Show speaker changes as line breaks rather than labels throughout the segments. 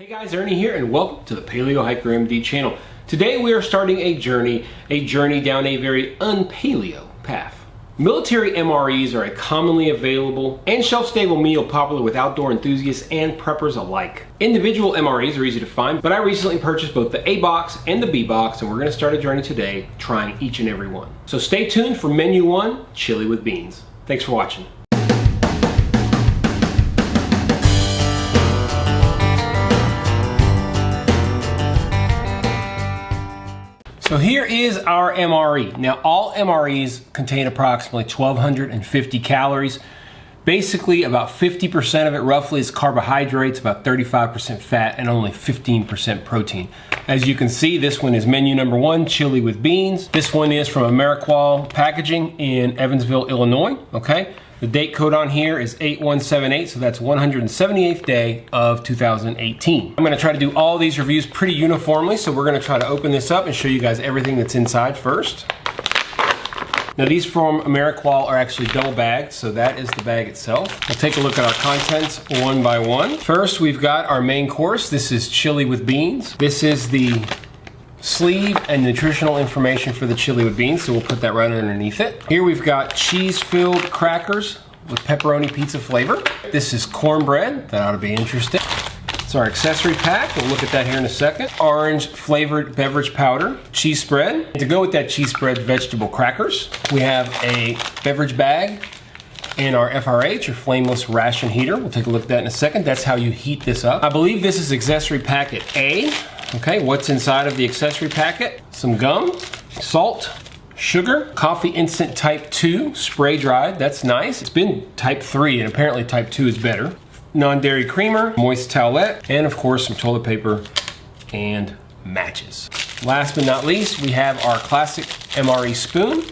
Hey guys, Ernie here and welcome to the Paleo Hiker MD channel. Today we are starting a journey down a very un-paleo path. Military MREs are a commonly available and shelf-stable meal popular with outdoor enthusiasts and preppers alike. Individual MREs are easy to find, but I recently purchased both the A box and the B box, and we're going to start a journey today trying each and every one. So stay tuned for menu 1, chili with beans. Thanks for watching. So here is our MRE. Now all MREs contain approximately 1,250 calories. Basically about 50% of it roughly is carbohydrates, about 35% fat, and only 15% protein. As you can see, this one is menu number 1, chili with beans. This one is from MRE Packaging in Evansville, Illinois, okay? The date code on here is 8178, so that's 178th day of 2018. I'm gonna try to do all these reviews pretty uniformly, so we're gonna try to open this up and show you guys everything that's inside first. Now these from MRE are actually double bagged, so that is the bag itself. We'll take a look at our contents one by one. First, we've got our main course. This is chili with beans. This is the sleeve and nutritional information for the chili with beans, so we'll put that right underneath it. Here we've got cheese-filled crackers with pepperoni pizza flavor. This is cornbread. That ought to be interesting. It's our accessory pack. We'll look at that here in a second. Orange flavored beverage powder, cheese spread. And to go with that cheese spread, vegetable crackers. We have a beverage bag and our FRH, or flameless ration heater. We'll take a look at that in a second. That's how you heat this up. I believe this is accessory packet A. Okay, what's inside of the accessory packet? Some gum, salt, sugar, coffee instant type 2, spray dried. That's nice. It's been type 3 and apparently type 2 is better. Non-dairy creamer, moist towelette, and of course some toilet paper and matches. Last but not least, we have our classic MRE spoon,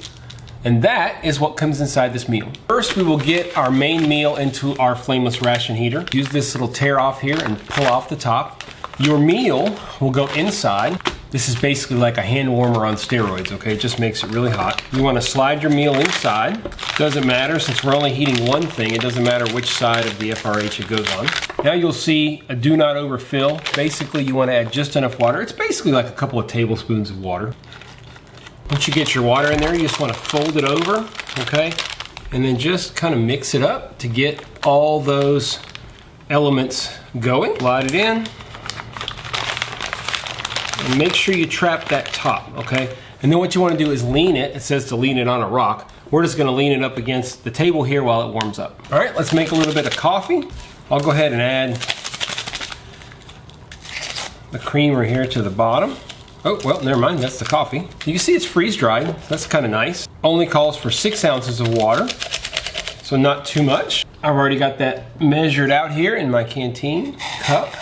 and that is what comes inside this meal. First, we will get our main meal into our flameless ration heater. Use this little tear off here and pull off the top. Your meal will go inside. This is basically like a hand warmer on steroids, okay? It just makes it really hot. You wanna slide your meal inside. Doesn't matter, since we're only heating one thing, it doesn't matter which side of the FRH it goes on. Now you'll see a do not overfill. Basically, you wanna add just enough water. It's basically like a couple of tablespoons of water. Once you get your water in there, you just wanna fold it over, okay? And then just kind of mix it up to get all those elements going. Slide it in. And make sure you trap that top, okay? And then what you want to do is lean it. It says to lean it on a rock. We're just going to lean it up against the table here while it warms up. All right, let's make a little bit of coffee. I'll go ahead and add the creamer here to the bottom. Oh, well, never mind, that's the coffee. You can see it's freeze dried. That's kind of nice. Only calls for 6 ounces of water, so not too much. I've already got that measured out here in my canteen cup.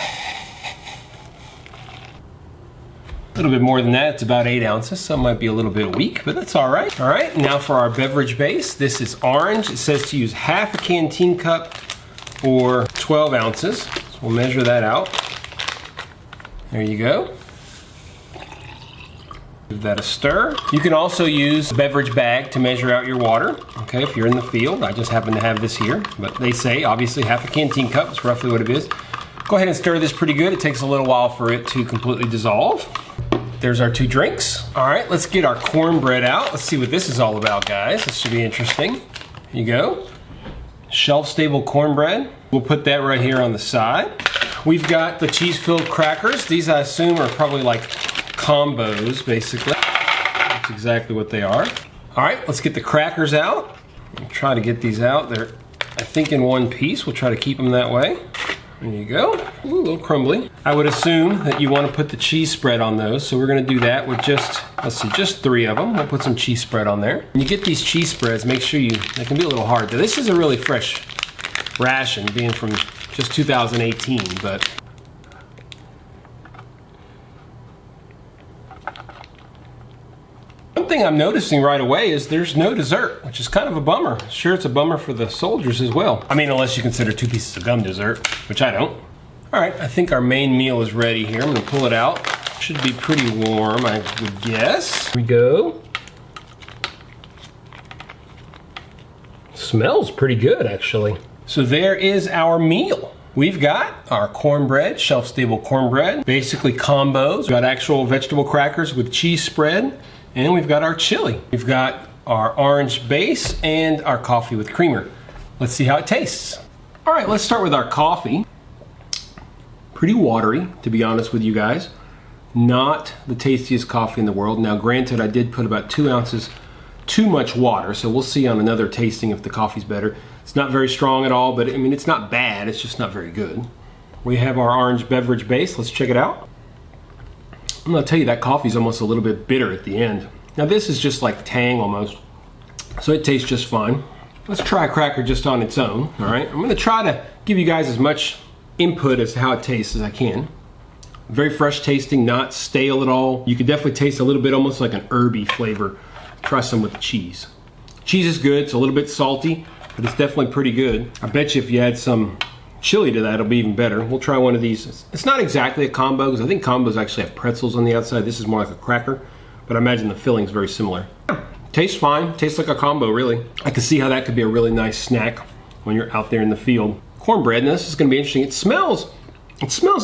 A little bit more than that, it's about 8 ounces, so it might be a little bit weak, but that's all right. All right, now for our beverage base. This is orange. It says to use half a canteen cup or 12 ounces. So we'll measure that out. There you go. Give that a stir. You can also use a beverage bag to measure out your water, okay, if you're in the field. I just happen to have this here, but they say obviously half a canteen cup is roughly what it is. Go ahead and stir this pretty good. It takes a little while for it to completely dissolve. There's our 2 drinks. All right, let's get our cornbread out. Let's see what this is all about, guys. This should be interesting. Here you go. Shelf-stable cornbread. We'll put that right here on the side. We've got the cheese-filled crackers. These, I assume, are probably like combos, basically. That's exactly what they are. All right, let's get the crackers out. We'll try to get these out. They're, I think, in one piece. We'll try to keep them that way. There you go. Ooh, a little crumbly. I would assume that you want to put the cheese spread on those, so we're going to do that with just, let's see, just 3 of them. We'll put some cheese spread on there. When you get these cheese spreads, make sure they can be a little hard. This is a really fresh ration, being from just 2018, but one thing I'm noticing right away is there's no dessert, which is kind of a bummer. Sure, it's a bummer for the soldiers as well. I mean, unless you consider 2 pieces of gum dessert, which I don't. All right, I think our main meal is ready here. I'm gonna pull it out. Should be pretty warm, I would guess. Here we go. Smells pretty good, actually. So there is our meal. We've got our cornbread, shelf-stable cornbread, basically combos. We've got actual vegetable crackers with cheese spread, and we've got our chili. We've got our orange base and our coffee with creamer. Let's see how it tastes. All right, let's start with our coffee. Pretty watery, to be honest with you guys. Not the tastiest coffee in the world. Now, granted, I did put about 2 ounces too much water, so we'll see on another tasting if the coffee's better. It's not very strong at all, but I mean, it's not bad, it's just not very good. We have our orange beverage base. Let's check it out. I'm gonna tell you that coffee's almost a little bit bitter at the end. Now this is just like Tang almost, so it tastes just fine. Let's try a cracker just on its own, all right? I'm gonna try to give you guys as much input as to how it tastes as I can. Very fresh tasting, not stale at all. You can definitely taste a little bit almost like an herby flavor. Try some with the cheese. Cheese is good, it's a little bit salty, but it's definitely pretty good. I bet you if you add some chili to that, it'll be even better. We'll try one of these. It's not exactly a combo, because I think combos actually have pretzels on the outside. This is more like a cracker, but I imagine the filling is very similar. Tastes fine, tastes like a combo, really. I can see how that could be a really nice snack when you're out there in the field. Cornbread, now this is gonna be interesting. It smells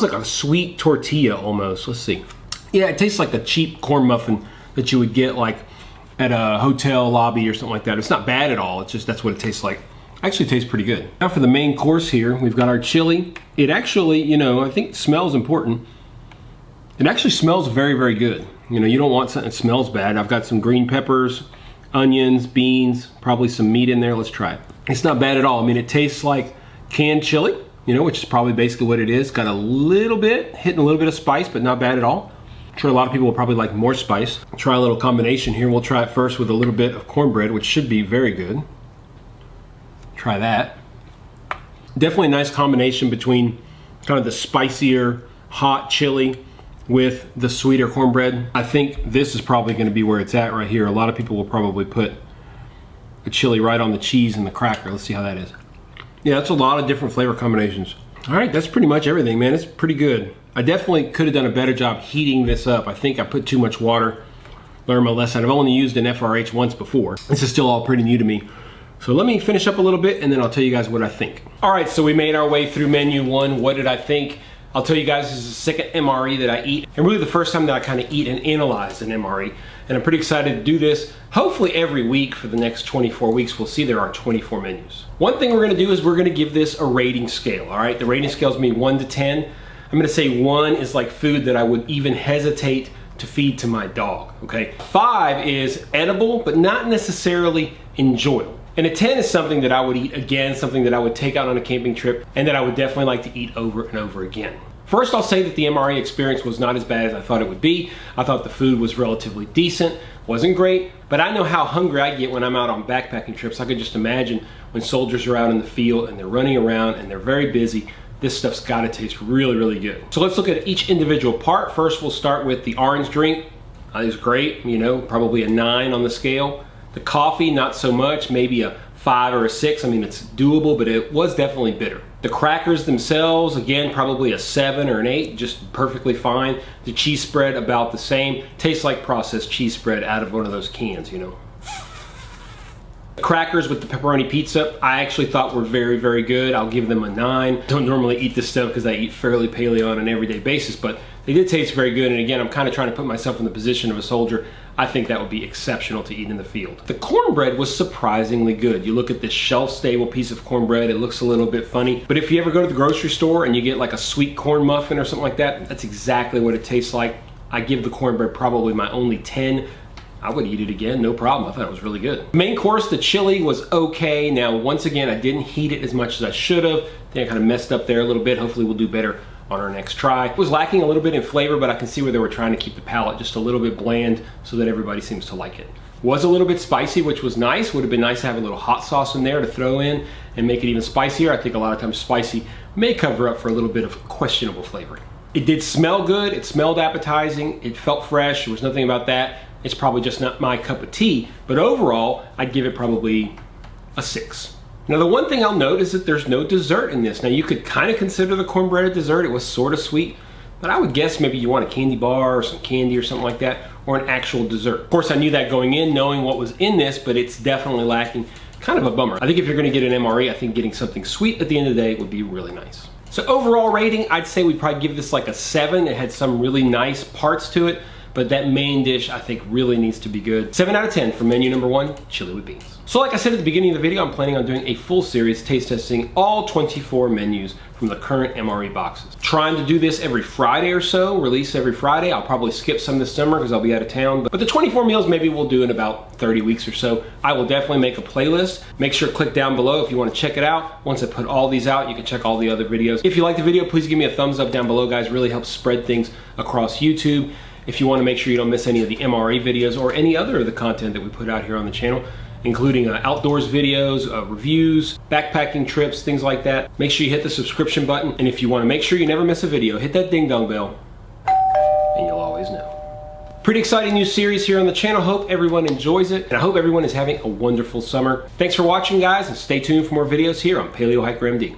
like a sweet tortilla almost. Let's see. Yeah, it tastes like a cheap corn muffin that you would get like at a hotel lobby or something like that. It's not bad at all, it's just that's what it tastes like. Actually tastes pretty good. Now for the main course here, we've got our chili. It actually, you know, I think smell is important. It actually smells very, very good. You know, you don't want something that smells bad. I've got some green peppers, onions, beans, probably some meat in there. Let's try it. It's not bad at all. I mean, it tastes like canned chili, you know, which is probably basically what it is. Got a little bit, hitting a little bit of spice, but not bad at all. I'm sure a lot of people will probably like more spice. Try a little combination here. We'll try it first with a little bit of cornbread, which should be very good. Try that. Definitely a nice combination between kind of the spicier, hot chili with the sweeter cornbread. I think this is probably going to be where it's at right here. A lot of people will probably put the chili right on the cheese and the cracker. Let's see how that is. Yeah, that's a lot of different flavor combinations. All right, that's pretty much everything, man. It's pretty good. I definitely could have done a better job heating this up. I think I put too much water. Learned my lesson. I've only used an FRH once before. This is still all pretty new to me. So let me finish up a little bit and then I'll tell you guys what I think. All right, so we made our way through menu one. What did I think? I'll tell you guys, this is the second MRE that I eat, and really the first time that I kind of eat and analyze an MRE. And I'm pretty excited to do this, hopefully every week for the next 24 weeks. We'll see there are 24 menus. One thing we're gonna do is we're gonna give this a rating scale, all right? The rating scale is gonna be 1 to 10. I'm gonna say 1 is like food that I would even hesitate to feed to my dog, okay? 5 is edible, but not necessarily enjoyable. And a 10 is something that I would eat again, something that I would take out on a camping trip, and that I would definitely like to eat over and over again. First, I'll say that the MRE experience was not as bad as I thought it would be. I thought the food was relatively decent, wasn't great, but I know how hungry I get when I'm out on backpacking trips. I could just imagine when soldiers are out in the field and they're running around and they're very busy, this stuff's gotta taste really, really good. So let's look at each individual part. First, we'll start with the orange drink. It was great, you know, probably a 9 on the scale. The coffee, not so much, maybe a 5 or a 6. I mean, it's doable, but it was definitely bitter. The crackers themselves, again, probably a 7 or an 8, just perfectly fine. The cheese spread, about the same. Tastes like processed cheese spread out of one of those cans, you know. The crackers with the pepperoni pizza, I actually thought were very, very good. I'll give them a 9. Don't normally eat this stuff because I eat fairly paleo on an everyday basis, but they did taste very good. And again, I'm kind of trying to put myself in the position of a soldier. I think that would be exceptional to eat in the field. The cornbread was surprisingly good. You look at this shelf-stable piece of cornbread, it looks a little bit funny, but if you ever go to the grocery store and you get like a sweet corn muffin or something like that, that's exactly what it tastes like. I give the cornbread probably my only 10. I would eat it again, no problem. I thought it was really good. Main course, the chili was okay. Now, once again, I didn't heat it as much as I should have. I think I kind of messed up there a little bit. Hopefully we'll do better on our next try. It was lacking a little bit in flavor, but I can see where they were trying to keep the palate just a little bit bland so that everybody seems to like it. Was a little bit spicy, which was nice. Would have been nice to have a little hot sauce in there to throw in and make it even spicier. I think a lot of times spicy may cover up for a little bit of questionable flavoring. It did smell good. It smelled appetizing. It felt fresh. There was nothing about that. It's probably just not my cup of tea, but overall, I'd give it probably a 6. Now, the one thing I'll note is that there's no dessert in this. Now, you could kind of consider the cornbread a dessert. It was sort of sweet, but I would guess maybe you want a candy bar or some candy or something like that, or an actual dessert. Of course, I knew that going in, knowing what was in this, but it's definitely lacking. Kind of a bummer. I think if you're gonna get an MRE, I think getting something sweet at the end of the day would be really nice. So overall rating, I'd say we'd probably give this like a 7. It had some really nice parts to it, but that main dish I think really needs to be good. 7 out of 10 for menu number 1, chili with beans. So like I said at the beginning of the video, I'm planning on doing a full series taste testing all 24 menus from the current MRE boxes. Trying to do this every Friday or so, release every Friday. I'll probably skip some this summer because I'll be out of town. But the 24 meals maybe we'll do in about 30 weeks or so. I will definitely make a playlist. Make sure to click down below if you want to check it out. Once I put all these out, you can check all the other videos. If you like the video, please give me a thumbs up down below, guys. It really helps spread things across YouTube. If you want to make sure you don't miss any of the MRE videos or any other of the content that we put out here on the channel, including outdoors videos, reviews, backpacking trips, things like that, make sure you hit the subscription button. And if you want to make sure you never miss a video, hit that ding dong bell and you'll always know. Pretty exciting new series here on the channel. Hope everyone enjoys it, and I hope everyone is having a wonderful summer. Thanks for watching, guys, and stay tuned for more videos here on Paleo Hiker MD.